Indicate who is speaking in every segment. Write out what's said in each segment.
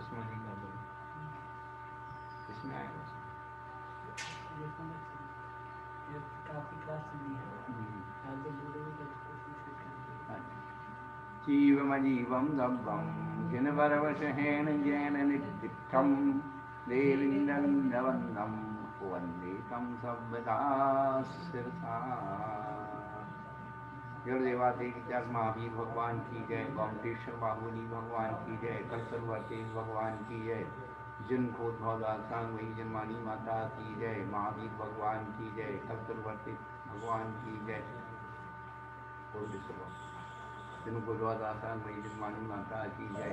Speaker 1: दुश्मनी का दो इसमें आएगा
Speaker 2: काफी क्लास चली है आगे जुड़ेगी तो उसको
Speaker 1: जीवमजीवं दब्बं जिनवरवशहेन येन निर्दिष्टं देलिन्दन्दवन्दं वन्दे तं सर्वदा शिरसा। गुरुदेवादित्य महावीर भगवान की जय, गोमटेश्वर बाहुबली भगवान की जय, कलसुरवती भगवान की जय, जिनकोद्भवदासांग वही जन्मानी माता की जय, महावीर भगवान की जय, कलसुरवती भगवान की जय। जिनको द्वादासांग वही जन्मानी माता की जय,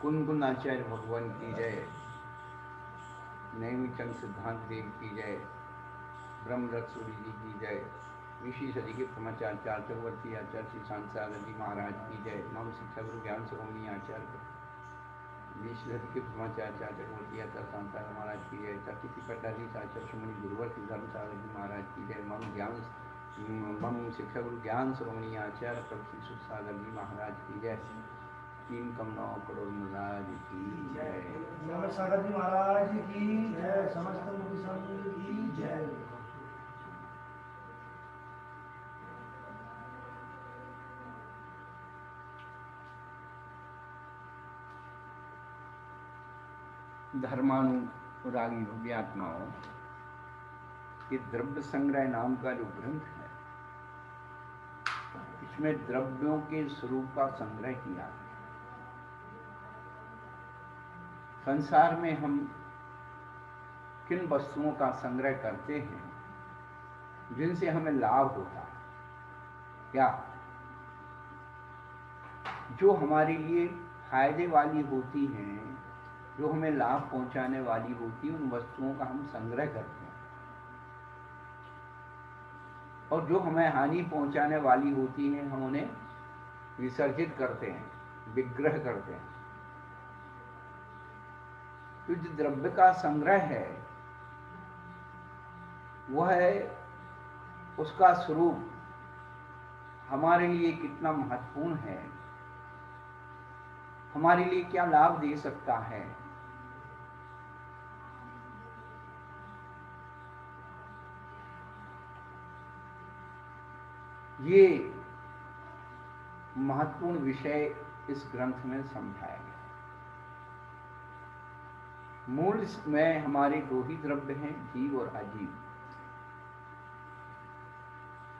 Speaker 1: कुन आचार्य भगवान की जय, नैमिचंद सिद्धांत देव की जय, ब्रह्मदत्त सूरी जी की जय, ऋषि सदी के ब्रह्माचार्य चक्रवर्ती आचार्य श्री शांत सागर जी महाराज की जय, नव शिक्षा गुरु ज्ञान शिरोमणि आचार्य ऋषि सदी के ब्रह्माचार्य चक्रवर्ती आचार्य शांत सागर महाराज की जय, चतुर्थी पट्टाधीश आचार्य श्रीमणि गुरुवर धर्म सागर जी महाराज की जय, मम शिक्षा गुरु ज्ञान शिरोमणि आचार्य प्रभु श्री सुख सागर जी महाराज की जय। तीन कमलाओं करोड़ महाराज की जय,
Speaker 3: सागर जी महाराज की जय, समस्त मुनि संघ की जय।
Speaker 1: धर्मानुरागी भव्यात्माओं, ये द्रव्य संग्रह नाम का जो ग्रंथ है, इसमें द्रव्यों के स्वरूप का संग्रह किया है। संसार में हम किन वस्तुओं का संग्रह करते हैं जिनसे हमें लाभ होता है, क्या जो हमारे लिए फायदे वाली होती हैं, जो हमें लाभ पहुंचाने वाली होती है, उन वस्तुओं का हम संग्रह करते हैं, और जो हमें हानि पहुंचाने वाली होती हैं हम उन्हें विसर्जित करते हैं, विग्रह करते हैं। तो जो द्रव्य का संग्रह है वह है, उसका स्वरूप हमारे लिए कितना महत्वपूर्ण है, हमारे लिए क्या लाभ दे सकता है, ये महत्वपूर्ण विषय इस ग्रंथ में समझाया गया। मूल में हमारे दो ही द्रव्य हैं, जीव और अजीव।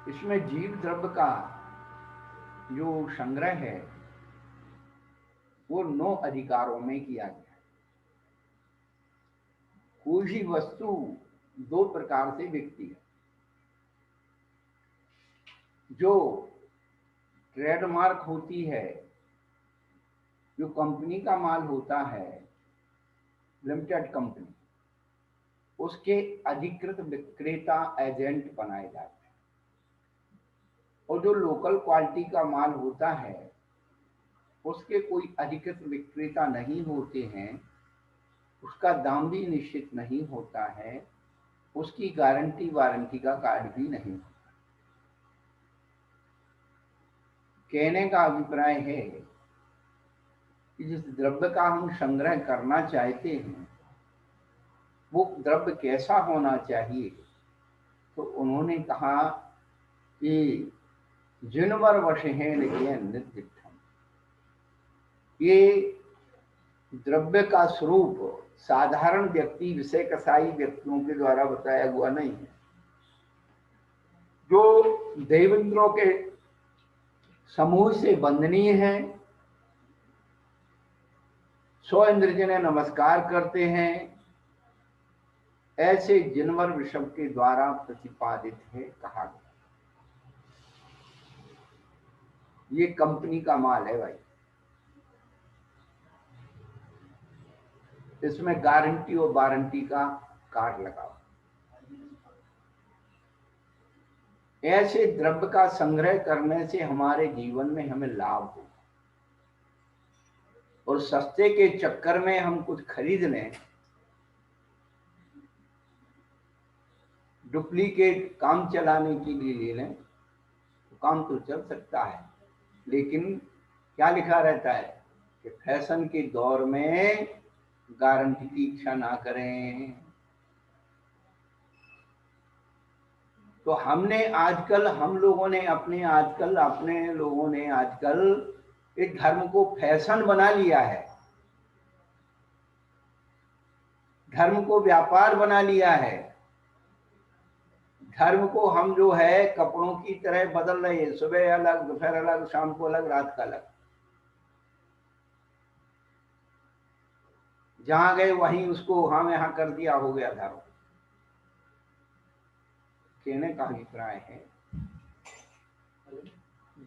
Speaker 1: इसमें जीव द्रव्य का जो संग्रह है वो 9 अधिकारों में किया गया है। कोई भी वस्तु 2 प्रकार से बिकती है, जो ट्रेडमार्क होती है, जो कंपनी का माल होता है, लिमिटेड कंपनी, उसके अधिकृत विक्रेता एजेंट बनाए जाते हैं, और जो लोकल क्वालिटी का माल होता है उसके कोई अधिकृत विक्रेता नहीं होते हैं, उसका दाम भी निश्चित नहीं होता है, उसकी गारंटी वारंटी का कार्ड भी नहीं होता। कहने का अभिप्राय है कि जिस द्रव्य का हम संग्रह करना चाहते हैं वो द्रव्य कैसा होना चाहिए, तो उन्होंने कहा कि जिनवर वशहेन निर्दिष्टम, ये द्रव्य का स्वरूप साधारण व्यक्ति, विषय कसाई व्यक्तियों के द्वारा बताया हुआ नहीं है। जो देवेंद्रों के समूह से वंदनीय है, 100 इंद्र जिन्हें नमस्कार करते हैं, ऐसे जिनवर ऋषभ के द्वारा प्रतिपादित है, कहा गया। ये कंपनी का माल है भाई, इसमें गारंटी और वारंटी का कार्ड लगाओ। ऐसे द्रव्य का संग्रह करने से हमारे जीवन में हमें लाभ हो, और सस्ते के चक्कर में हम कुछ खरीद लें, डुप्लीकेट काम चलाने के लिए ले लें, तो काम तो चल सकता है, लेकिन क्या लिखा रहता है कि फैशन के दौर में गारंटी की इच्छा ना करें। तो हमने आजकल हम लोगों ने अपने लोगों ने आजकल इस धर्म को फैशन बना लिया है, धर्म को व्यापार बना लिया है। धर्म को हम जो है कपड़ों की तरह बदल रहे हैं, सुबह अलग, दोपहर अलग, शाम को अलग, रात का अलग। जहां गए वहीं उसको हम यहां कर दिया, हो गया धर्म। कहने का अभिप्राय है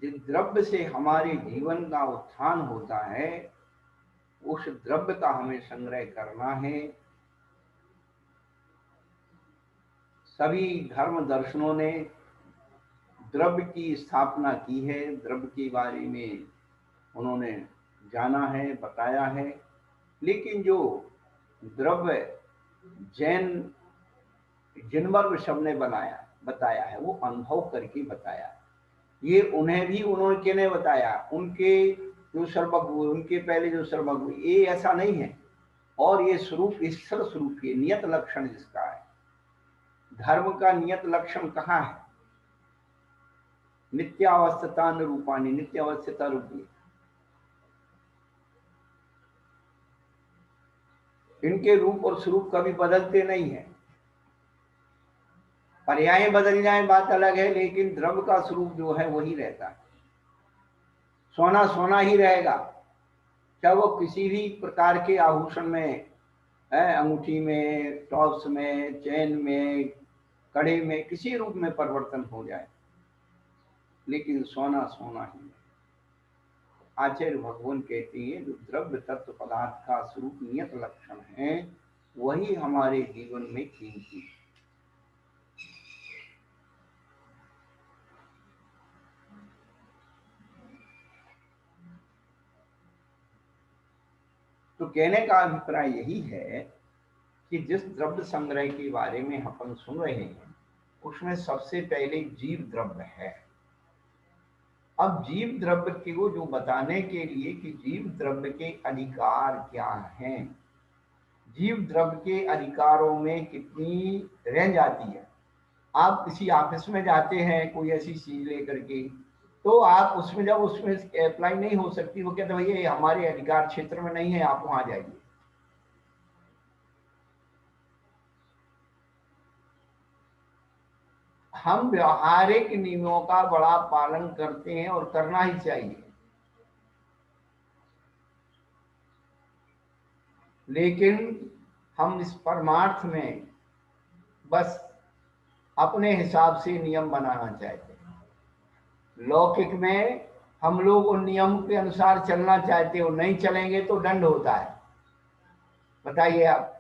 Speaker 1: जिस द्रव्य से हमारे जीवन का उत्थान होता है उस द्रव्य का हमें संग्रह करना है। सभी धर्म दर्शनों ने द्रव्य की स्थापना की है, द्रव्य के बारे में उन्होंने जाना है, बताया है। लेकिन जो द्रव्य जैन जिनवर ऋषभ ने बताया है वो अनुभव करके बताया है। ये उन्हें भी उन्होंने किन्हें बताया, उनके जो सर्वज्ञ हुए, उनके पहले जो सर्वज्ञ हुए, ये ऐसा नहीं है। और ये स्वरूप ईश्वर स्वरूप के नियत लक्षण जिसका है, धर्म का नियत लक्षण कहाँ है? नित्यावस्थता रूपानी, नित्य अवस्थिता रूपी। इनके रूप और स्वरूप कभी बदलते नहीं है। पर्याय बदल जाए बात अलग है, लेकिन द्रव्य का स्वरूप जो है वही रहता है। सोना सोना ही रहेगा, चाहे वो किसी भी प्रकार के आभूषण में है, अंगूठी में, टॉप्स में, चेन में, कड़े में, किसी रूप में परिवर्तन हो जाए, लेकिन सोना सोना ही है। आचार्य भगवान कहते हैं जो द्रव्य तत्व पदार्थ का स्वरूप नियत लक्षण है वही हमारे जीवन में कीमती है। तो कहने का अभिप्राय यही है कि जिस द्रव्य संग्रह के बारे में अपन सुन रहे हैं उसमें सबसे पहले जीव द्रव्य है। अब जीव द्रव्य को जो बताने के लिए कि जीव द्रव्य के अधिकार क्या हैं, जीव द्रव्य के अधिकारों में कितनी रेंज आती है। आप किसी ऑफिस में जाते हैं कोई ऐसी चीज लेकर के, तो आप उसमें जब उसमें अप्लाई नहीं हो सकती, वो कहते हैं भैया ये हमारे अधिकार क्षेत्र में नहीं है, आप वहां जाइए। हम व्यवहारिक नियमों का बड़ा पालन करते हैं और करना ही चाहिए, लेकिन हम इस परमार्थ में बस अपने हिसाब से नियम बनाना चाहते हैं। लौकिक में हम लोग उन नियम के अनुसार चलना चाहते हो, नहीं चलेंगे तो दंड होता है, बताइए आप।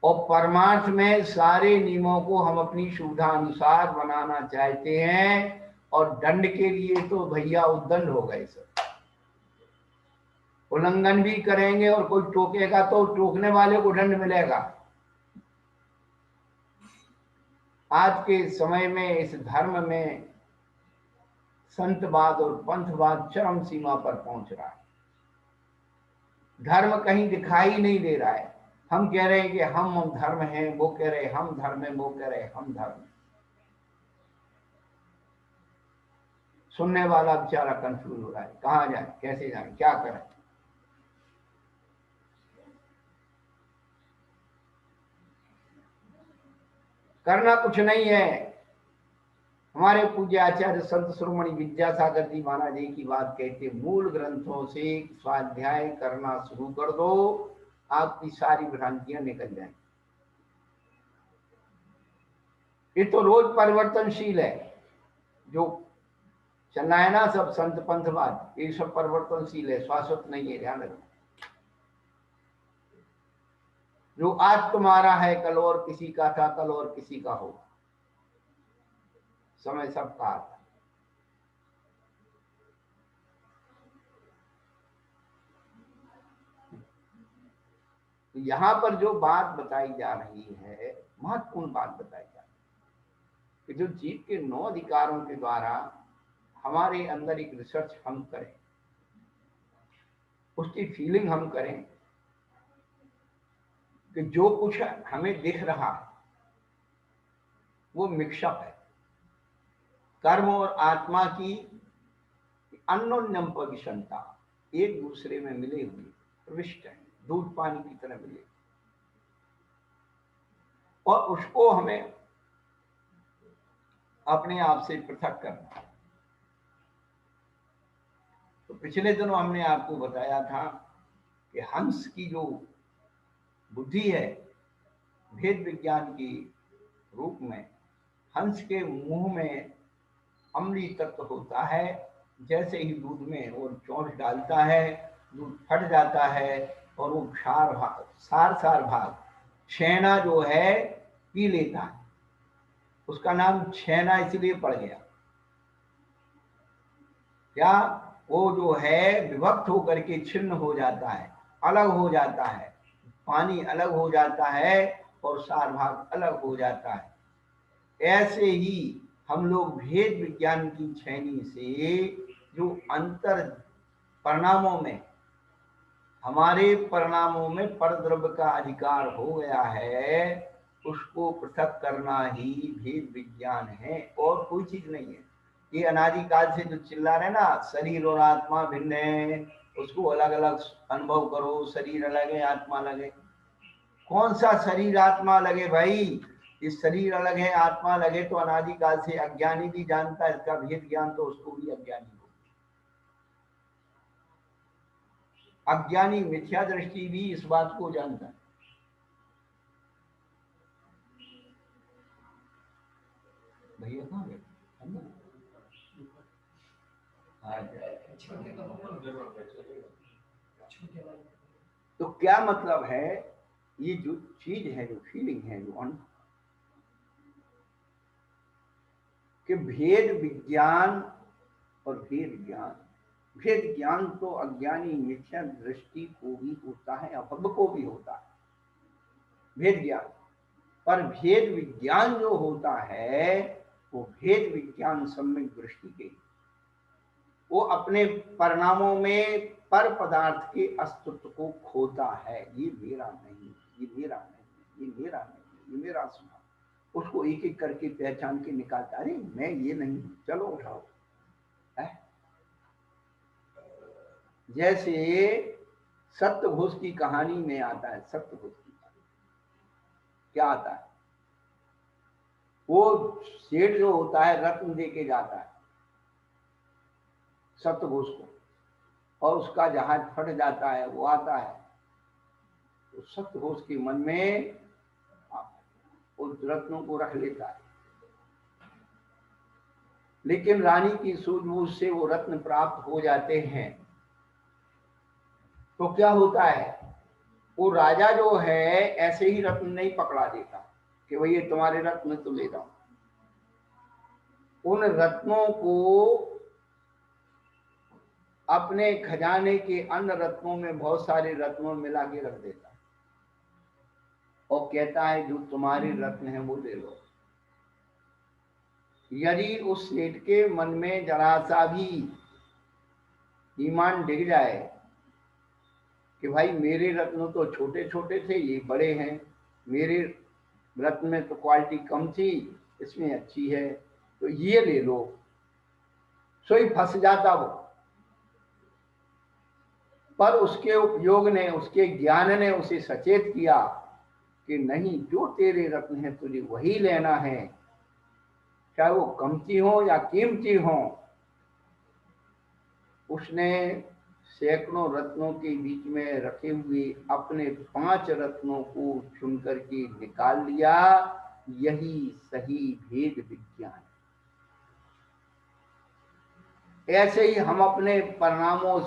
Speaker 1: और परमार्थ में सारे नियमों को हम अपनी सुविधा अनुसार बनाना चाहते हैं, और दंड के लिए तो भैया उद्दंड हो गए सब। उल्लंघन भी करेंगे और कोई टोकेगा तो टोकने वाले को दंड मिलेगा। आज के समय में इस धर्म में संतवाद और पंथवाद चरम सीमा पर पहुंच रहा है। धर्म कहीं दिखाई नहीं दे रहा है। हम कह रहे हैं कि हम धर्म हैं, वो कह रहे हम धर्म हैं, वो कह रहे हम धर्म। सुनने वाला बेचारा कंफ्यूज हो रहा है, कहाँ जाए, कैसे जाए, क्या करें। करना कुछ नहीं है। हमारे पूज्य आचार्य संत शिरोमणि विद्यासागर जी महाराज जी की बात कहते, मूल ग्रंथों से स्वाध्याय करना शुरू कर दो, आपकी सारी भ्रांतियां निकल जाएंगी। ये तो रोज परिवर्तनशील है, जो चलना है ना सब संत पंथवाद, ये सब परिवर्तनशील है, शाश्वत नहीं है, ध्यान रखना। जो आज तुम्हारा है कल और किसी का था, कल और किसी का होगा। समय सबका आता है। तो यहां पर जो बात बताई जा रही है, महत्वपूर्ण बात बताई जा रही है कि जो जीव के 9 अधिकारों के द्वारा हमारे अंदर एक रिसर्च हम करें, उसकी फीलिंग हम करें कि जो कुछ हमें दिख रहा है वो मिक्सअप है, कर्म और आत्मा की अन्योन्यम पविशंता, एक दूसरे में मिले हुए प्रविष्ट है, दूध पानी की तरह मिले, और उसको हमें अपने आप से पृथक करना। तो पिछले दिनों हमने आपको बताया था कि हंस की जो बुद्धि है भेद विज्ञान की रूप में, हंस के मुंह में अम्लीय तत्व होता है, जैसे ही दूध में वो चोंच डालता है दूध फट जाता है और वो सार भाग छेना जो है पी लेता है। उसका नाम छेना इसलिए पड़ गया, क्या वो जो है विभक्त होकर के छिन्न हो जाता है, अलग हो जाता है, पानी अलग हो जाता है और सार भाग अलग हो जाता है। ऐसे ही हम लोग भेद विज्ञान की छेनी से जो अंतर परिणामों में, हमारे परिणामों में परद्रव्य का अधिकार हो गया है, उसको पृथक करना ही भेद विज्ञान है और कोई चीज नहीं है। ये अनादिकाल से जो चिल्ला रहे ना शरीर और आत्मा भिन्न है, उसको अलग अलग अनुभव करो, शरीर अलग है आत्मा अलग है। कौन सा शरीर आत्मा लगे भाई? इस शरीर अलग है आत्मा अलग है तो अनादिकाल से अज्ञानी भी जानता है, इसका भेद ज्ञान तो उसको भी अज्ञानी हो। अज्ञानी मिथ्या दृष्टि भी इस बात को जानता है। भैया कहाँ गए? तो क्या मतलब है, ये जो चीज है, जो फीलिंग है, जो कि भेद विज्ञान और भेद ज्ञान, भेद ज्ञान तो अज्ञानी मिथ्या दृष्टि को भी होता है, अभव को भी होता है भेद ज्ञान, पर भेद विज्ञान जो होता है वो भेद विज्ञान सम्यक दृष्टि के, वो अपने परिणामों में पर पदार्थ के अस्तित्व को खोता है। ये मेरा नहीं, ये मेरा नहीं, ये मेरा नहीं, ये मेरा सुना, उसको एक एक करके पहचान के निकालता, अरे मैं ये नहीं, चलो उठाओ है? जैसे सत्यघोष की कहानी में आता है, सत्यघोष की क्या आता है, वो सेठ जो होता है रत्न दे के जाता है सत्यघोष को, और उसका जहाज फट जाता है, वो आता है तो सत्यघोष के मन में उस रत्नों को रख लेता है, लेकिन रानी की सूझबूझ से वो रत्न प्राप्त हो जाते हैं। तो क्या होता है, वो राजा जो है ऐसे ही रत्न नहीं पकड़ा देता कि भई ये तुम्हारे रत्न तो ले जाओ, उन रत्नों को अपने खजाने के अन्य रत्नों में बहुत सारे रत्नों में मिला के रख देता और कहता है जो तुम्हारे रत्न हैं वो ले लो। यदि उस सेठ के मन में जरा सा भी ईमान डिग जाए कि भाई मेरे रत्न तो छोटे छोटे थे, ये बड़े हैं, मेरे रत्न में तो क्वालिटी कम थी, इसमें अच्छी है, तो ये ले लो, सोई फंस जाता वो। पर उसके उपयोग ने, उसके ज्ञान ने उसे सचेत किया कि नहीं, जो तेरे रत्न है तुझे वही लेना है, चाहे वो कीमती हो या कीमती हो। उसने सैकड़ों रत्नों के बीच में रखे हुए अपने 5 रत्नों को चुन करके निकाल लिया। यही सही भेद विज्ञान। ऐसे ही हम अपने परिणामों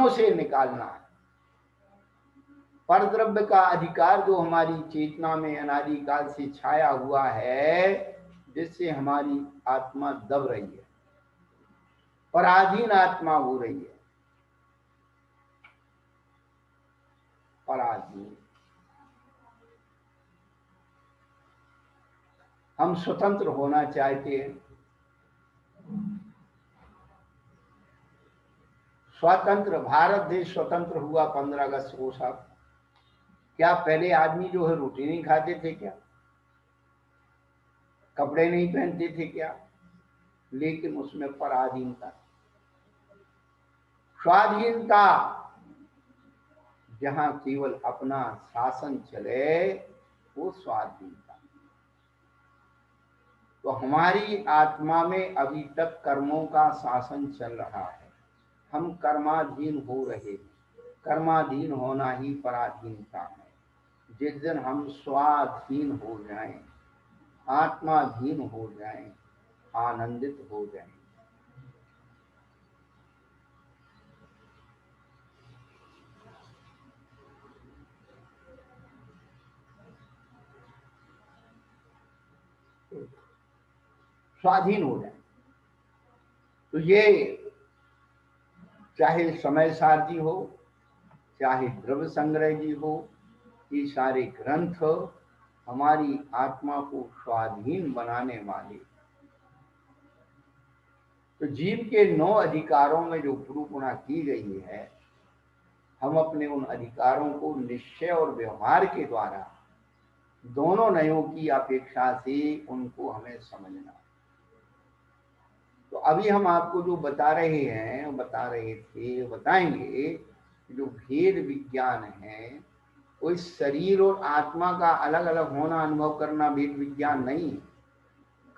Speaker 1: से निकालना है। परद्रव्य का अधिकार जो हमारी चेतना में अनादिकाल से छाया हुआ है, जिससे हमारी आत्मा दब रही है, पराधीन आत्मा हो रही है, पराधीन। हम स्वतंत्र होना चाहते हैं, स्वतंत्र भारत देश स्वतंत्र हुआ 15 अगस्त को साहब, क्या पहले आदमी जो है रोटी नहीं खाते थे क्या, कपड़े नहीं पहनते थे क्या? लेकिन उसमें पराधीनता, स्वाधीनता, जहां केवल अपना शासन चले वो स्वाधीनता। तो हमारी आत्मा में अभी तक कर्मों का शासन चल रहा है, हम कर्माधीन हो रहे हैं। कर्माधीन होना ही पराधीनता है। जिस दिन हम स्वाधीन हो जाएं, आत्माधीन हो जाएं, आनंदित हो जाएं, स्वाधीन हो जाए, तो ये चाहे समय सारथी हो, चाहे द्रव्य संग्रह जी हो, ये सारे ग्रंथ हमारी आत्मा को स्वाधीन बनाने वाले। तो जीव के 9 अधिकारों में जो गुरुपुणा की गई है, हम अपने उन अधिकारों को निश्चय और व्यवहार के द्वारा दोनों नयों की अपेक्षा से उनको हमें समझना। तो अभी हम आपको जो बता रहे हैं, बताएंगे, जो भेद विज्ञान है वो इस शरीर और आत्मा का अलग अलग होना अनुभव करना भेद विज्ञान नहीं,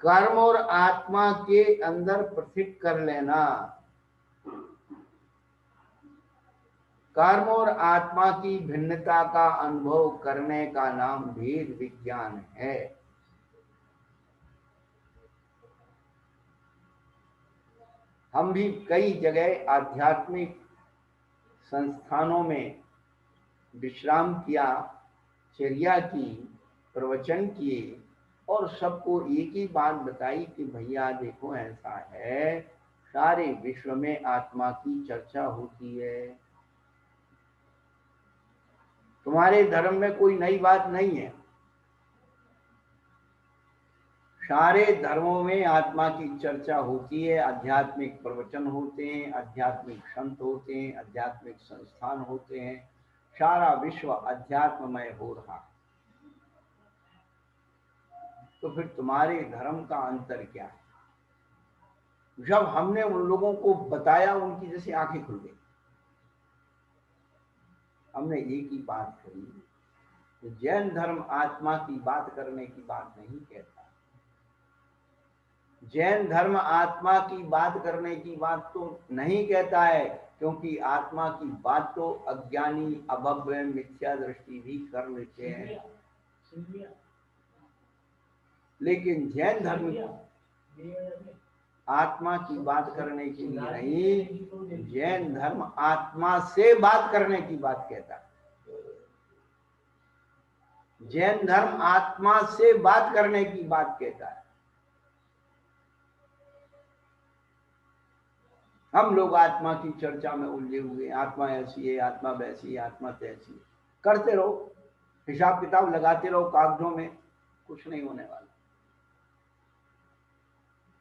Speaker 1: कर्म और आत्मा के अंदर पृथक कर लेना, कर्म और आत्मा की भिन्नता का अनुभव करने का नाम भेद विज्ञान है। हम भी कई जगह आध्यात्मिक संस्थानों में विश्राम किया, चर्या की, प्रवचन किए और सबको एक ही बात बताई कि भैया देखो ऐसा है, सारे विश्व में आत्मा की चर्चा होती है, तुम्हारे धर्म में कोई नई बात नहीं है। सारे धर्मों में आत्मा की चर्चा होती है, आध्यात्मिक प्रवचन होते हैं, आध्यात्मिक संत होते हैं, आध्यात्मिक संस्थान होते हैं, सारा विश्व अध्यात्ममय हो रहा है। तो फिर तुम्हारे धर्म का अंतर क्या है? जब हमने उन लोगों को बताया, उनकी जैसे आंखें खुल गई। हमने एक ही बात कही, तो जैन धर्म आत्मा की बात करने की बात नहीं कहता। जैन धर्म आत्मा की बात करने की बात तो नहीं कहता है, क्योंकि आत्मा की बात तो अज्ञानी, अभव्य, मिथ्या दृष्टि भी कर लेते हैं। लेकिन जैन धर्म आत्मा की बात करने के लिए नहीं, जैन धर्म आत्मा से बात करने की बात कहता है। जैन धर्म आत्मा से बात करने की बात कहता है। हम लोग आत्मा की चर्चा में उलझे हुए, आत्मा ऐसी है, आत्मा वैसी है, आत्मा तैसी है, करते रहो, हिसाब किताब लगाते रहो कागजों में, कुछ नहीं होने वाला।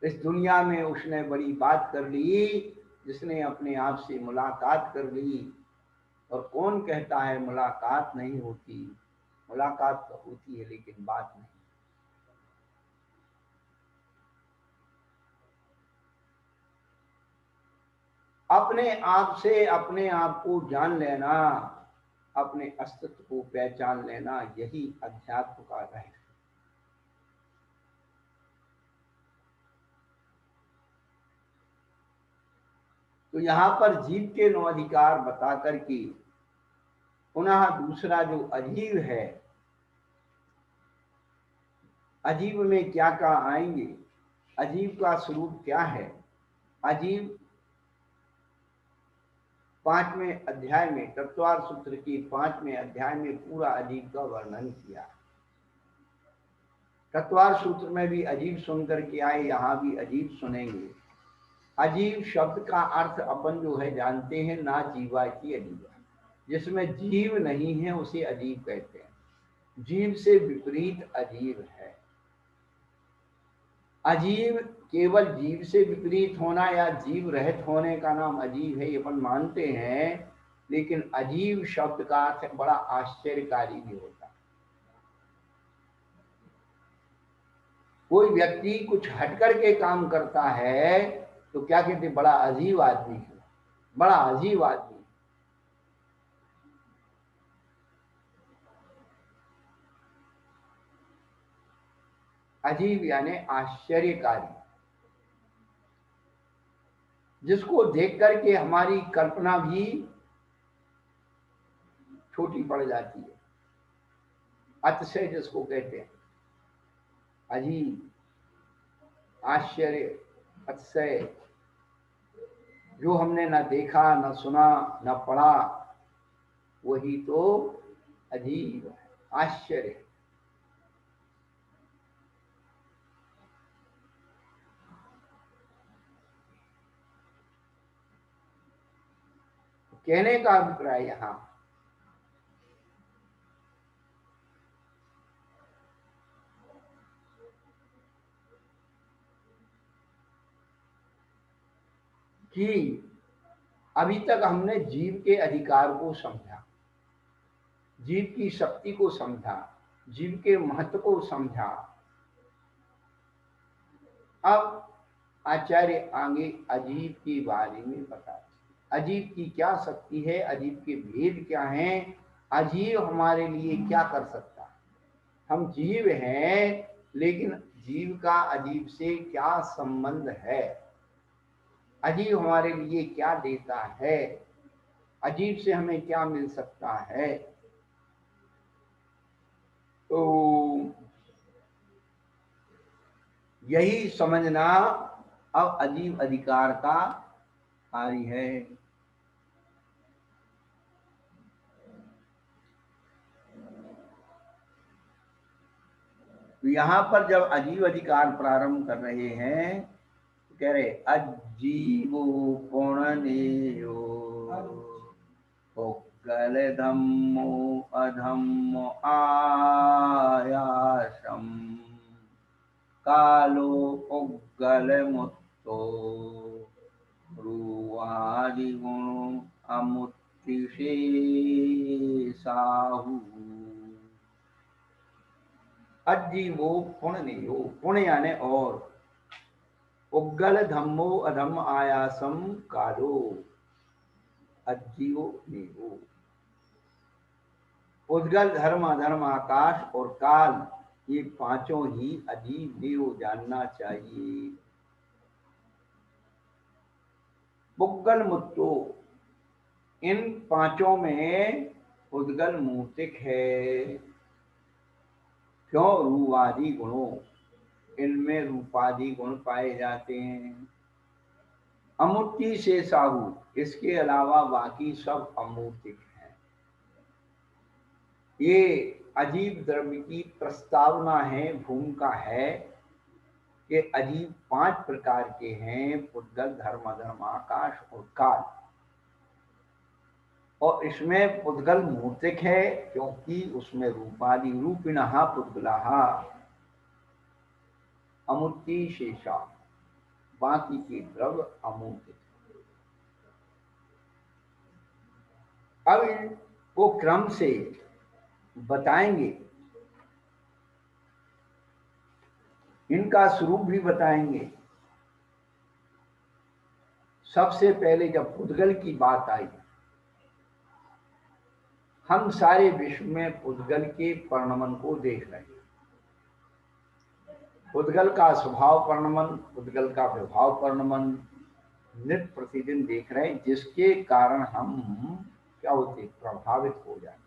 Speaker 1: इस दुनिया में उसने बड़ी बात कर ली जिसने अपने आप से मुलाकात कर ली। और कौन कहता है मुलाकात नहीं होती? मुलाकात तो होती है लेकिन बात नहीं। अपने आप से अपने आप को जान लेना, अपने अस्तित्व को पहचान लेना, यही अध्यात्म का रहस्य। तो यहाँ पर जीव के 9 अधिकार बता करके पुनः दूसरा जो अजीव है, अजीव में क्या क्या आएंगे, अजीव का स्वरूप क्या है, अजीव 5वें अध्याय में, तत्वार सूत्र के 5वें अध्याय में पूरा अजीव का वर्णन किया। तत्वार सूत्र में भी अजीब सुन करके आए, यहाँ भी अजीब सुनेंगे। अजीब शब्द का अर्थ अपन जो है जानते हैं, ना जीवा की अजीब, जिसमें जीव नहीं है उसे अजीब कहते हैं। जीव से विपरीत अजीब है। अजीव केवल जीव से विपरीत होना या जीव रहित होने का नाम अजीव है, ये अपन मानते हैं, लेकिन अजीव शब्द का अर्थ बड़ा आश्चर्यकारी भी होता है। कोई व्यक्ति कुछ हट करके काम करता है तो क्या कहते, बड़ा अजीब आदमी है, बड़ा अजीब आदमी। अजीब यानी आश्चर्यकारी, जिसको देख करके हमारी कल्पना भी छोटी पड़ जाती है। अतिशय जिसको कहते हैं, अजीब, आश्चर्य, अतिशय, जो हमने न देखा न सुना न पढ़ा, वही तो अजीब है, आश्चर्य। कहने का अभिप्राय यहां कि अभी तक हमने जीव के अधिकार को समझा, जीव की शक्ति को समझा, जीव के महत्व को समझा। अब आचार्य आगे अजीव के बारे में बताते, अजीव की क्या शक्ति है, अजीव के भेद क्या हैं, अजीव हमारे लिए क्या कर सकता है। हम जीव हैं, लेकिन जीव का अजीब से क्या संबंध है, अजीब हमारे लिए क्या देता है, अजीब से हमें क्या मिल सकता है। तो यही समझना अब अजीब अधिकार का कार्य है। तो यहाँ पर जब अजीब अधिकार प्रारंभ कर रहे हैं तो कह रहे अजीवो पुण्यो पुग्गल धम्मो अधम्मो आयासम कालो पुग्गल मुत्तो रुवादि गुण अमुत्तिशे साहु। अजीवो पुण्यो, पुण्य यानी और, उग्गल धम्मो अधम आयासम कालो, अजीवो नेवो। उद्गल, धर्म, अधर्म, आकाश और काल, ये पांचों ही अजीब नेव जानना चाहिए। उग्गल मुत्तो, इन पांचों में उद्गल मूर्तिक है। क्यों? रूपादि गुणों, इनमें रूपादि गुण पाए जाते हैं। अमूर्ति से साहू, इसके अलावा बाकी सब अमूर्तिक हैं। ये अजीब द्रव्य की प्रस्तावना है, भूमिका है कि अजीब 5 प्रकार के हैं, पुद्गल, धर्म, अधर्म, आकाश और काल। और इसमें पुद्गल मूर्तिक है क्योंकि उसमें रूपादि, रूपिणः पुद्गलः, अमूर्ति शेषा, बाकी के द्रव्य अमूर्तिक। अब इनको क्रम से बताएंगे, इनका स्वरूप भी बताएंगे। सबसे पहले जब पुद्गल की बात आई, हम सारे विश्व में पुद्गल के परिणमन को देख रहे हैं। पुद्गल का स्वभाव परिणमन, पुद्गल का विभाव परिणमन नित्य प्रतिदिन देख रहे हैं, जिसके कारण हम क्या होते, प्रभावित हो जाते।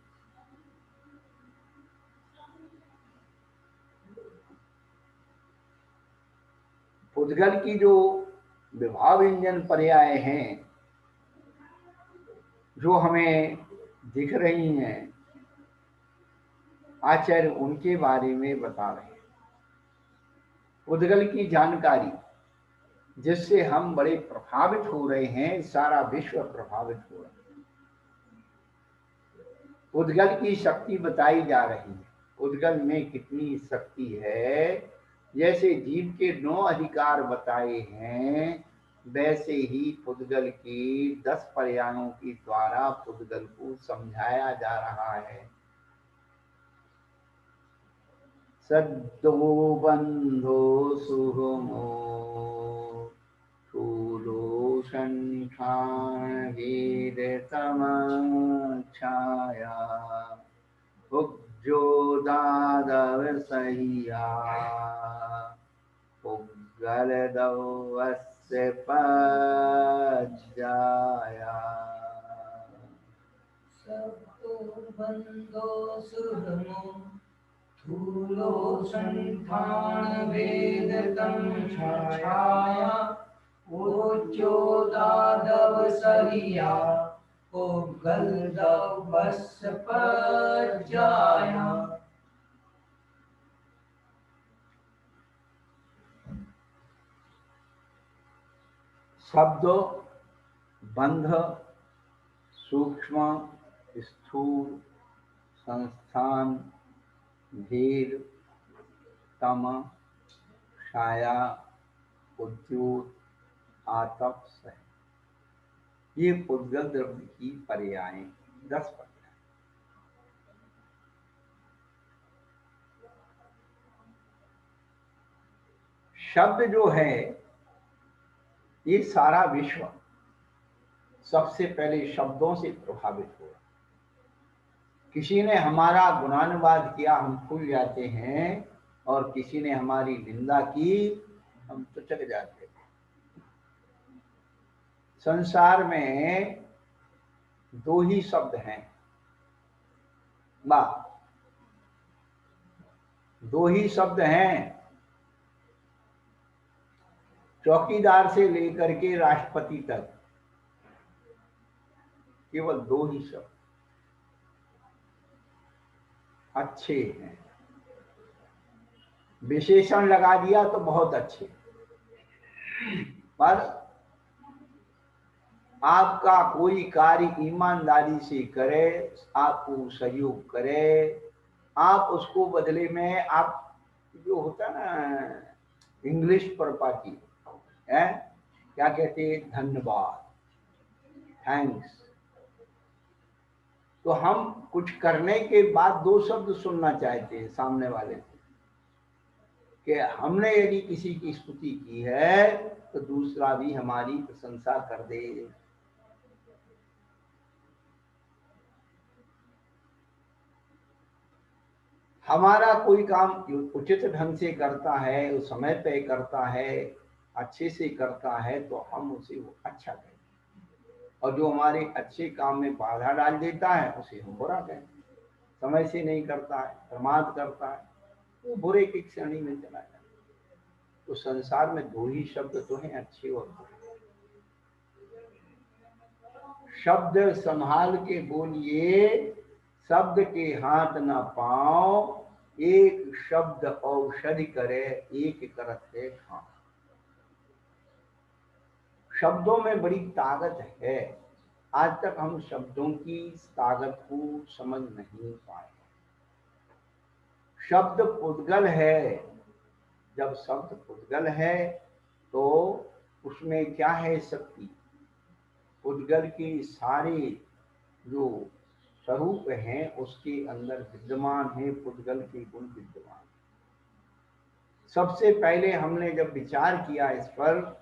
Speaker 1: पुद्गल की जो विभाव व्यंजन पर्याय हैं, जो हमें दिख रही हैं, आचार्य उनके बारे में बता रहे हैं। पुद्गल की जानकारी जिससे हम बड़े प्रभावित हो रहे हैं, सारा विश्व प्रभावित हो रहा है। पुद्गल की शक्ति बताई जा रही है। पुद्गल में कितनी शक्ति है, जैसे जीव के 9 अधिकार बताए हैं, वैसे ही पुद्गल के 10 पर्यायों के द्वारा पुद्गल को समझाया जा रहा है। सद्दो बंधो सुगमो स्थूलो संठान वेद छाया उपजो दादव सहिया पुग्गल दवस्य पज्जाया।
Speaker 3: सत्तो बंधो सुगमो स्थूलो संठान वेद छाया ओचो दादव सहिया पुग्गल दवस्य पज्जाया।
Speaker 1: शब्द, बंध, सूक्ष्म, स्थूल, संस्थान, भेद, तम, छाया, उद्योत, आतप, सह, ये पुद्गल द्रव्य की पर्याय 10 पर्याय। शब्द जो है, ये सारा विश्व सबसे पहले शब्दों से प्रभावित हुआ। किसी ने हमारा गुणानुवाद किया, हम फूल जाते हैं, और किसी ने हमारी निंदा की, हम तुचक जाते हैं। संसार में 2 ही शब्द हैं, 2 ही शब्द हैं। चौकीदार से लेकर के राष्ट्रपति तक केवल 2 ही शब्द अच्छे हैं। विशेषण लगा दिया तो बहुत अच्छे, पर आपका कोई कार्य ईमानदारी से करे, आपको सहयोग करे, आप उसको बदले में, आप जो होता है ना इंग्लिश प्रॉपर्टी है, क्या कहते हैं, धन्यवाद, थैंक्स। तो हम कुछ करने के बाद 2 शब्द सुनना चाहते हैं सामने वाले से, कि हमने यदि किसी की स्तुति की है तो दूसरा भी हमारी प्रशंसा कर दे। हमारा कोई काम उचित ढंग से करता है, उस समय पे करता है, अच्छे से करता है, तो हम उसे वो अच्छा कहें, और जो हमारे अच्छे काम में बाधा डाल देता है उसे हम बुरा कहें। समय से नहीं करता है, प्रमाद करता है, तो बुरे की श्रेणी में चला जाता है। तो संसार में 2 ही शब्द तो हैं, अच्छे और बुरे। शब्द संभाल के बोलिए, शब्द के हाथ न पाओ, एक शब्द औषधि करे, एक करत है खाओ। शब्दों में बड़ी ताकत है। आज तक हम शब्दों की ताकत को समझ नहीं पाए। शब्द पुद्गल है। जब शब्द पुद्गल है तो उसमें क्या है, शक्ति। पुद्गल के सारे जो स्वरूप हैं उसके अंदर विद्यमान है, पुद्गल के गुण विद्यमान। सबसे पहले हमने जब विचार किया इस पर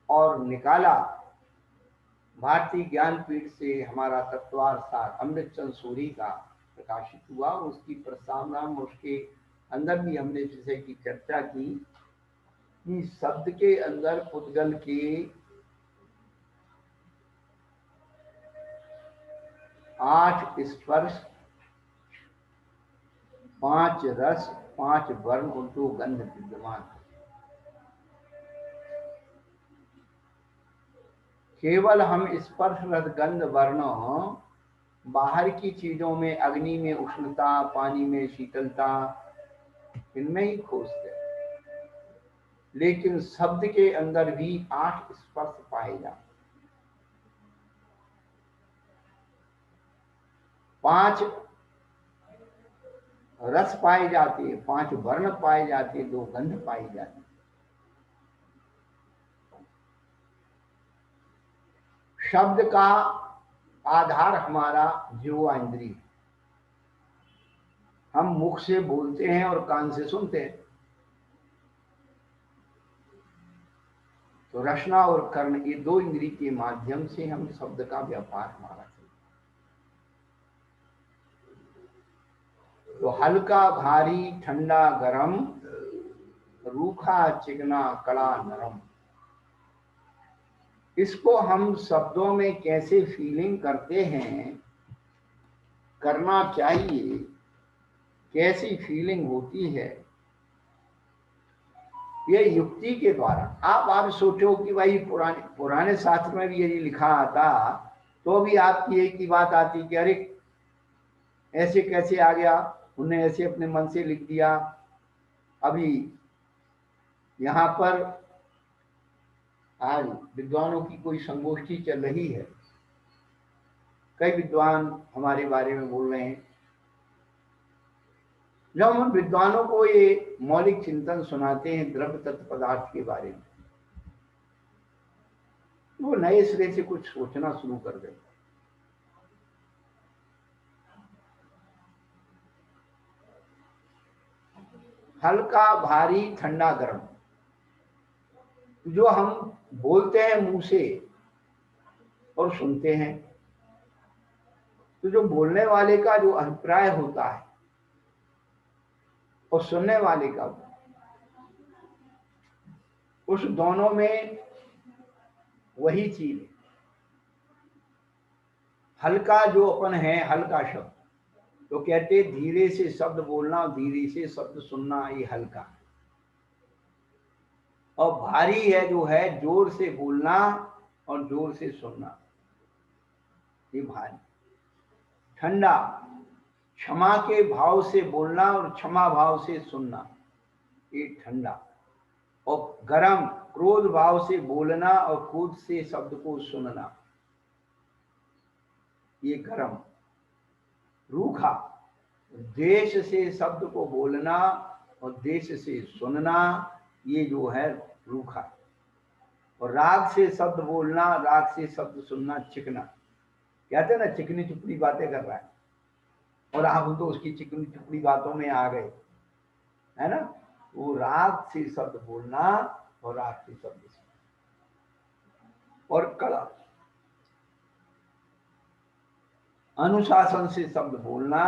Speaker 1: और निकाला, भारतीय ज्ञानपीठ से हमारा तत्वार्थसार अमृतचंद सूरी का प्रकाशित हुआ, उसकी प्रस्तावना में उसके अंदर भी हमने विषय की चर्चा की कि शब्द के अंदर पुद्गल के 8 स्पर्श, 5 रस, 5 वर्ण और 2 गंध विद्यमान। केवल हम स्पर्श, रस, गंध, वर्ण बाहर की चीजों में, अग्नि में उष्णता, पानी में शीतलता, इनमें ही खोजते, लेकिन शब्द के अंदर भी 8 स्पर्श पाए जाते। 5 रस पाए जाते हैं, 5 वर्ण पाए जाते हैं, 2 गंध पाई जाती है। शब्द का आधार हमारा जिह्वा इंद्रिय है। हम मुख से बोलते हैं और कान से सुनते हैं। तो रसना और कर्ण, ये 2 इंद्रिय के माध्यम से हम शब्द का व्यापार हमारा चलता है। तो हल्का भारी ठंडा गरम, रूखा चिकना कड़ा नरम, इसको हम शब्दों में कैसे फीलिंग करते हैं, करना चाहिए, कैसी फीलिंग होती है, ये युक्ति के द्वारा। आप सोचो कि भाई पुराने शास्त्र में भी यदि लिखा आता तो भी आपकी एक ही बात आती कि अरे ऐसे कैसे आ गया, उन्हें ऐसे अपने मन से लिख दिया। अभी यहाँ पर आज विद्वानों की कोई संगोष्ठी चल रही है, कई विद्वान हमारे बारे में बोल रहे हैं। जब हम विद्वानों को ये मौलिक चिंतन सुनाते हैं द्रव्य तत्व पदार्थ के बारे में, वो नए सिरे से कुछ सोचना शुरू कर देते। हल्का भारी ठंडा गर्म, जो हम बोलते हैं मुंह से और सुनते हैं, तो जो बोलने वाले का जो अभिप्राय होता है और सुनने वाले का, उस दोनों में वही चीज है। हल्का जो अपन है, हल्का शब्द, तो कहते धीरे से शब्द बोलना, धीरे से शब्द सुनना, ये हल्का। और भारी है जो है जोर से बोलना और जोर से सुनना, ये भारी। ठंडा क्षमा के भाव से बोलना और क्षमा भाव से सुनना, ये ठंडा। और गरम क्रोध भाव से बोलना और क्रोध से शब्द को सुनना, ये गरम। रूखा देश से शब्द को बोलना और देश से सुनना, ये जो है रूखा। और राग से शब्द बोलना, राग से शब्द सुनना, चिकना। कहते हैं ना चिकनी चुपड़ी बातें कर रहा है, और आप तो उसकी चिकनी चुपड़ी बातों में आ गए, है ना। वो राग से शब्द बोलना और राग से शब्द सुनना। और कड़ा अनुशासन से शब्द बोलना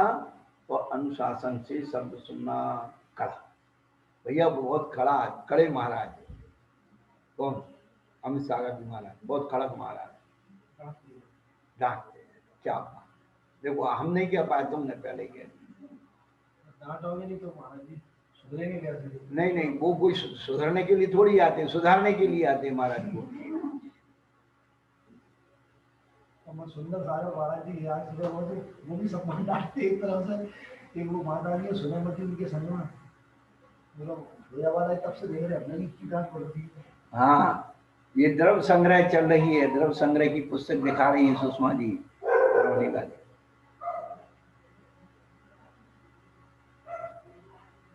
Speaker 1: और अनुशासन से शब्द सुनना, कड़ा। भैया बहुत कड़ा, कड़े महाराज। कौन? अमित सागर जी महाराज, बहुत कड़क महाराज, डांटते हैं। क्या बात, देखो हम नहीं कह पाए, तुमने पहले कह दिया।
Speaker 3: डांटोगे नहीं तो महाराज जी सुधरेंगे कैसे?
Speaker 1: नहीं, वो कोई सुधरने के लिए थोड़ी आते हैं, सुधारने के लिए आते हैं महाराज को।
Speaker 3: सुंदर सागर महाराज जी आज सुबह वो भी सब डांटते एक तरफ से कि वो माता जी सुनमती उनके संग में, मतलब भैया वाला तब से देख रहे हैं की डांट पड़ती है।
Speaker 1: हाँ, ये द्रव्य संग्रह चल रही है, द्रव्य संग्रह की पुस्तक दिखा रही है सुषमा जी।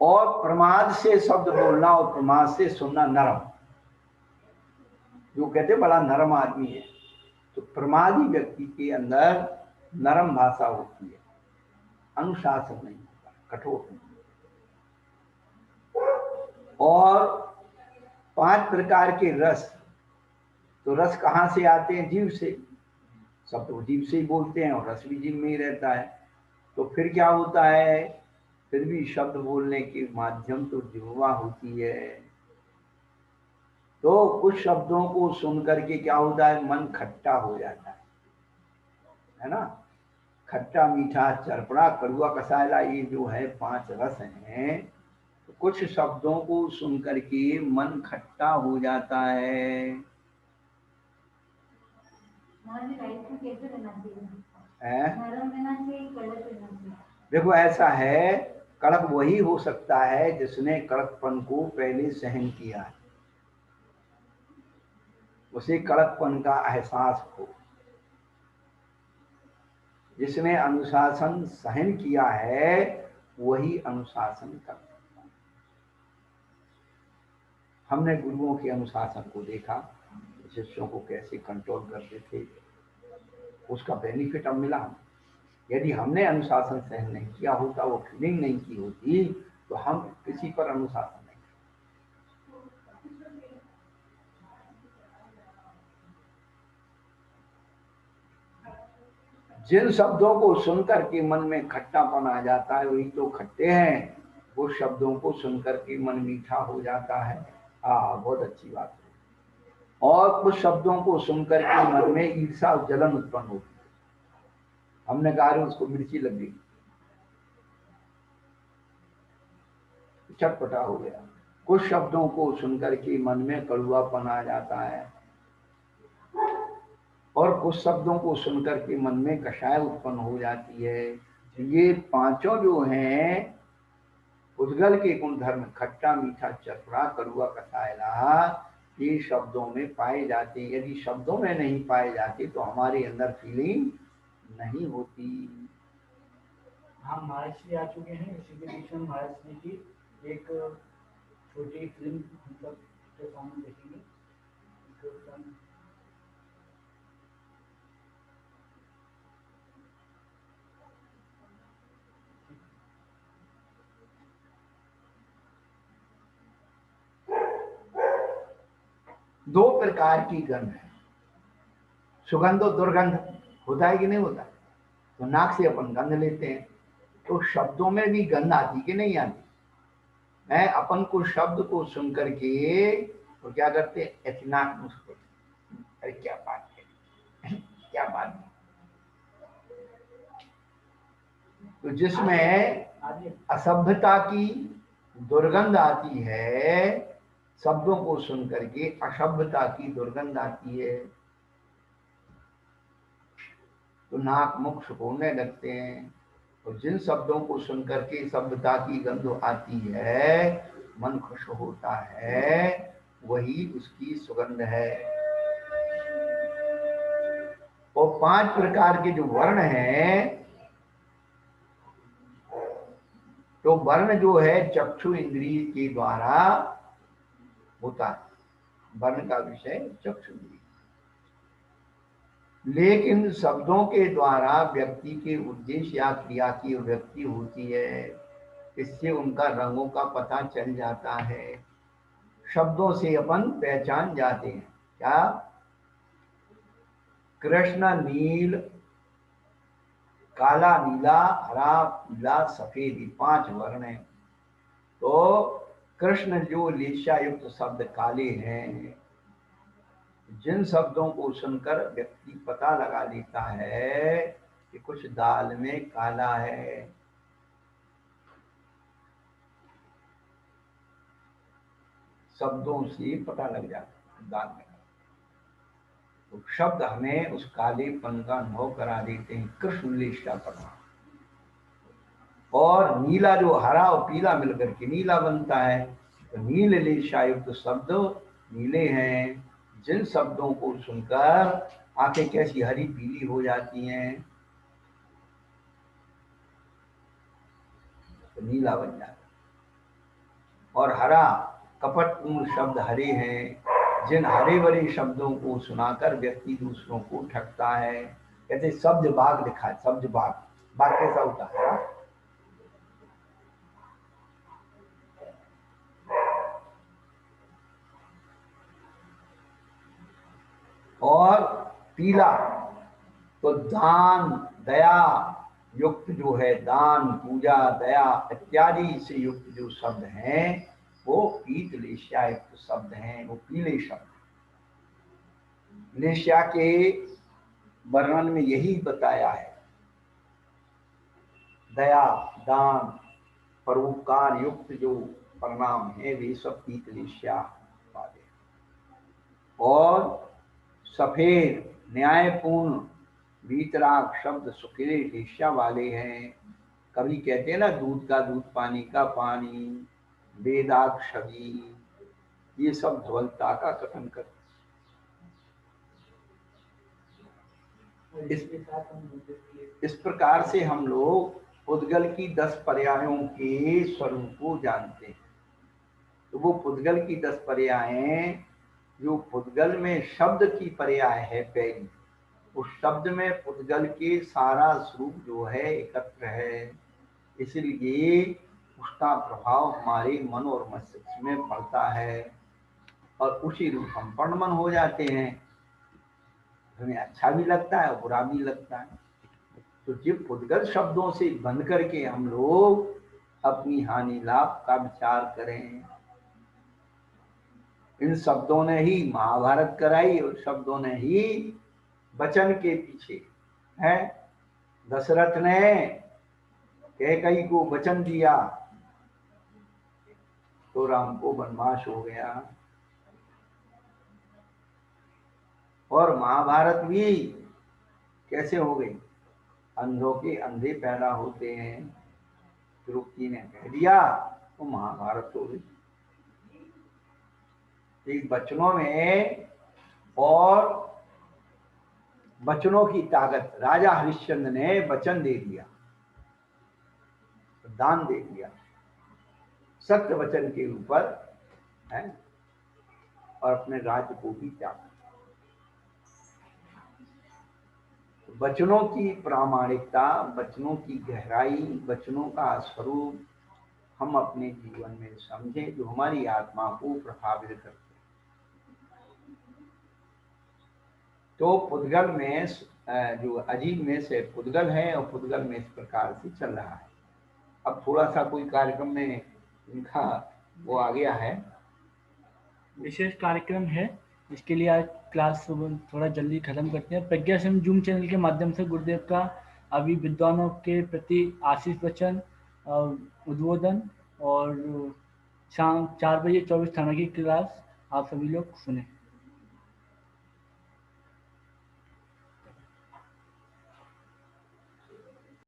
Speaker 1: और प्रमाद से शब्द बोलना और प्रमाद से सुनना, नरम। जो कहते बड़ा नरम आदमी है, तो प्रमादी व्यक्ति के अंदर नरम भाषा होती है, अनुशासन नहीं होता, कठोर नहीं। और 5 प्रकार के रस, तो रस कहाँ से आते हैं? जीव से। सब तो जीव से ही बोलते हैं और रस भी जीव में ही रहता है। तो फिर क्या होता है? फिर भी शब्द बोलने के माध्यम तो जिह्वा होती है। तो कुछ शब्दों को सुन करके क्या होता है? मन खट्टा हो जाता है ना। खट्टा मीठा चरपड़ा कड़वा कसायला, ये जो है 5 रस हैं। तो कुछ शब्दों को सुन करके मन खट्टा हो जाता है। देखो ऐसा है, कड़क वही हो सकता है जिसने कड़कपन को पहले सहन किया है, उसे कड़कपन का एहसास हो। जिसने अनुशासन सहन किया है वही अनुशासन कर सकता है। हमने गुरुओं के अनुशासन को देखा, शिष्यों को कैसे कंट्रोल करते थे, उसका बेनिफिट अब मिला हमें। यदि हमने अनुशासन सहन नहीं किया होता, वो फीलिंग नहीं की होती, तो हम किसी पर अनुशासन नहीं। जिन शब्दों को सुनकर के मन में खट्टापन आ जाता है वही तो खट्टे हैं, वो शब्दों को सुनकर के मन मीठा हो जाता है। बहुत अच्छी बात है। और कुछ शब्दों को सुनकर के मन में ईर्षा और जलन उत्पन्न होती है। हमने कहा उसको मिर्ची लग गई, चटपटा हो गया। कुछ शब्दों को सुनकर के मन में कड़ुआपन आ जाता है, और कुछ शब्दों को सुनकर के मन में कषाय उत्पन्न हो जाती है। ये पांचों जो हैं उद्गल के गुणधर्म, खट्टा मीठा चरफरा कड़ुआ कसायला, ये शब्दों में पाए जाते हैं। यदि शब्दों में नहीं पाए जाते तो हमारे अंदर फीलिंग नहीं होती।
Speaker 2: हम महाराष्ट्र आ चुके हैं, इसी के बीच में महाराष्ट्र की एक छोटी फिल्म मतलब के सामने देखेंगे।
Speaker 1: दो प्रकार की गंध है, सुगंध और दुर्गंध। होता है कि नहीं होता? तो नाक से अपन गंध लेते हैं, तो शब्दों में भी गंध आती कि नहीं आती? मैं अपन को शब्द को सुन करके तो क्या करते हैं, एतनाक मुस्कुराते, अरे क्या बात है, क्या बात है। तो जिसमें असभ्यता की दुर्गंध आती है, शब्दों को सुन करके असभ्यता की दुर्गंध आती है, तो नाक मुख सुखोने लगते हैं। और जिन शब्दों को सुनकर के सभ्यता की गंध आती है, मन खुश होता है, वही उसकी सुगंध है। और 5 प्रकार के जो वर्ण हैं, तो वर्ण जो है चक्षु इंद्रिय के द्वारा होता है, वर्ण का विषय चक्षु इंद्रिय। लेकिन शब्दों के द्वारा व्यक्ति के उद्देश्य या क्रिया की व्यक्ति होती है, इससे उनका रंगों का पता चल जाता है। शब्दों से अपन पहचान जाते हैं। क्या? कृष्ण, नील, काला, नीला, हरा, पीला, सफेद, 5 वर्ण हैं। तो कृष्ण जो लेशा युक्त शब्द काले हैं, जिन शब्दों को सुनकर व्यक्ति पता लगा लेता है कि कुछ दाल में काला है, शब्दों से पता लग जाता है दाल में। तो शब्द हमें उस कालेपन का अनुभव करा देते हैं, कृष्ण लेशा पता। और नीला जो हरा और पीला मिलकर के नीला बनता है, तो नील लेशा युक्त शब्द नीले हैं। जिन शब्दों को सुनकर आंखें कैसी हरी पीली हो जाती हैं, तो नीला बन जाता है। और हरा कपटपूर्ण शब्द हरे हैं। जिन हरे भरे शब्दों को सुनाकर व्यक्ति दूसरों को ठगता है। कहते सब्ज बाग लिखा है, सब्ज बाग, बाग कैसा होता है? और पीला तो दान दया युक्त जो है, दान पूजा दया इत्यादि से युक्त जो शब्द हैं, वो पीत लेशा युक्त शब्द हैं, वो पीले शब्द। लेशा के वर्णन में यही बताया है, दया दान परोपकार युक्त जो परिणाम है वे सब पीत लेशा वाले। और सफेद न्यायपूर्ण वीतराग शब्द सुखिले लेशा वाले हैं। कभी कहते हैं ना, दूध का दूध, पानी का पानी, वेदाग छवि, ये सब धवलता का कथन करते। इस प्रकार से हम लोग पुद्गल की 10 पर्यायों के स्वरूप को जानते हैं। तो वो पुद्गल की 10 पर्यायें, जो पुद्गल में शब्द की पर्याय है पहली, उस शब्द में पुद्गल के सारा स्वरूप जो है एकत्र है, इसलिए उसका प्रभाव हमारे मन और मस्तिष्क में पड़ता है और उसी रूप हम पढ़मन हो जाते हैं। हमें अच्छा भी लगता है और बुरा भी लगता है। तो जब पुद्गल शब्दों से बंध करके हम लोग अपनी हानि लाभ का विचार करें, इन शब्दों ने ही महाभारत कराई और शब्दों ने ही वचन के पीछे है। दशरथ ने कैकेयी को वचन दिया तो राम को वनवास हो गया। और महाभारत भी कैसे हो गई? अंधों के अंधे पैदा होते हैं, द्रौपदी ने कह दिया तो महाभारत हो गई। वचनों में और वचनों की ताकत, राजा हरिश्चंद्र ने वचन दे दिया, दान दे दिया सत्य वचन के ऊपर है, और अपने राज्य को भी त्यागा। वचनों की प्रामाणिकता, वचनों की गहराई, वचनों का स्वरूप हम अपने जीवन में समझें, जो हमारी आत्मा को प्रभावित करते हैं। तो पुद्गल में जो अजीब में से पुद्गल है और पुद्गल में इस प्रकार से चल रहा है। अब थोड़ा सा कोई कार्यक्रम में इनका वो आ गया है,
Speaker 2: विशेष कार्यक्रम है, इसके लिए आज क्लास थोड़ा जल्दी खत्म करते हैं। प्रज्ञा सिंह जूम चैनल के माध्यम से गुरुदेव का अभी विद्वानों के प्रति आशीष वचन उद्बोधन और शाम 4 बजे 24 थाना की क्लास आप सभी लोग सुने।